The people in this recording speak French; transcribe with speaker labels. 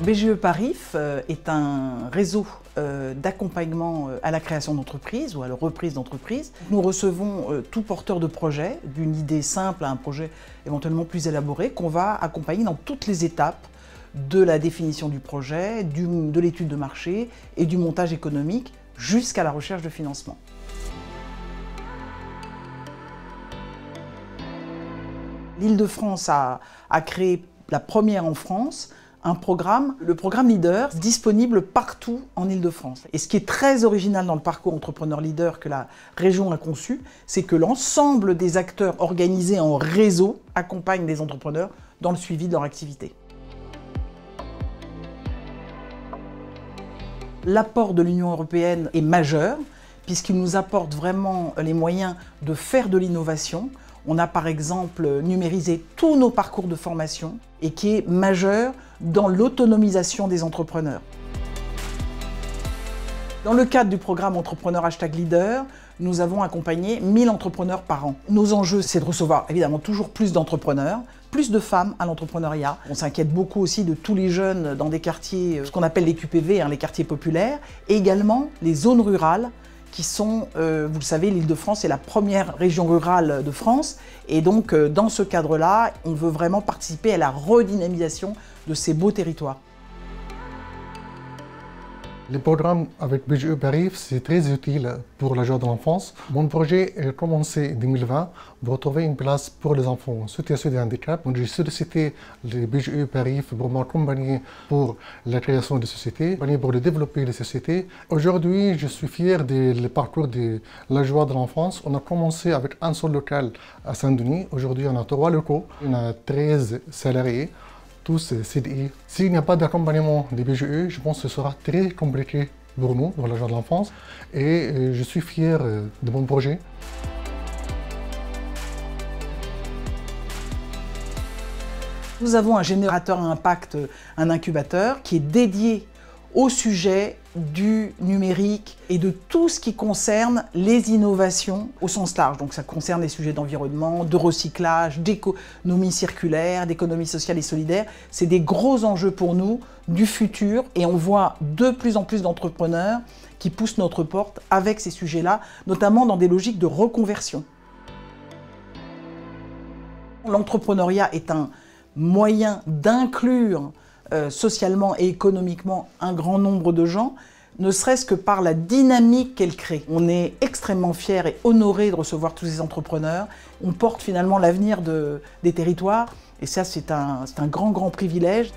Speaker 1: BGE Parif est un réseau d'accompagnement à la création d'entreprises ou à la reprise d'entreprises. Nous recevons tout porteur de projet, d'une idée simple à un projet éventuellement plus élaboré, qu'on va accompagner dans toutes les étapes de la définition du projet, de l'étude de marché et du montage économique jusqu'à la recherche de financement. L'Île-de-France a créé la première en France un programme, le programme Leader, disponible partout en Île-de-France. Et ce qui est très original dans le parcours Entrepreneur Leader que la région a conçu, c'est que l'ensemble des acteurs organisés en réseau accompagnent les entrepreneurs dans le suivi de leur activité. L'apport de l'Union européenne est majeur, puisqu'il nous apporte vraiment les moyens de faire de l'innovation. On a par exemple numérisé tous nos parcours de formation et qui est majeur dans l'autonomisation des entrepreneurs. Dans le cadre du programme Entrepreneur #Leader, nous avons accompagné 1000 entrepreneurs par an. Nos enjeux, c'est de recevoir évidemment toujours plus d'entrepreneurs, plus de femmes à l'entrepreneuriat. On s'inquiète beaucoup aussi de tous les jeunes dans des quartiers, ce qu'on appelle les QPV, les quartiers populaires, et également les zones rurales, qui sont, vous le savez, l'Île-de-France est la première région rurale de France. Et donc, dans ce cadre-là, on veut vraiment participer à la redynamisation de ces beaux territoires.
Speaker 2: Les programmes avec BGE Parif, c'est très utile pour la joie de l'enfance. Mon projet a commencé en 2020 pour trouver une place pour les enfants en situation de handicap. J'ai sollicité les BGE Parif pour m'accompagner pour la création de sociétés, pour le développer les sociétés. Aujourd'hui, je suis fier du parcours de la joie de l'enfance. On a commencé avec un seul local à Saint-Denis. Aujourd'hui, on a 3 locaux. On a 13 salariés. Tous CDI. S'il n'y a pas d'accompagnement des BGE, je pense que ce sera très compliqué pour nous, pour la joie de l'enfance. Et je suis fier de mon projet.
Speaker 1: Nous avons un générateur à impact, un incubateur, qui est dédié au sujet du numérique et de tout ce qui concerne les innovations au sens large. Donc ça concerne les sujets d'environnement, de recyclage, d'économie circulaire, d'économie sociale et solidaire. C'est des gros enjeux pour nous du futur et on voit de plus en plus d'entrepreneurs qui poussent notre porte avec ces sujets-là, notamment dans des logiques de reconversion. L'entrepreneuriat est un moyen d'inclure socialement et économiquement un grand nombre de gens, ne serait-ce que par la dynamique qu'elle crée. On est extrêmement fiers et honorés de recevoir tous ces entrepreneurs. On porte finalement l'avenir des territoires et ça, c'est un grand privilège.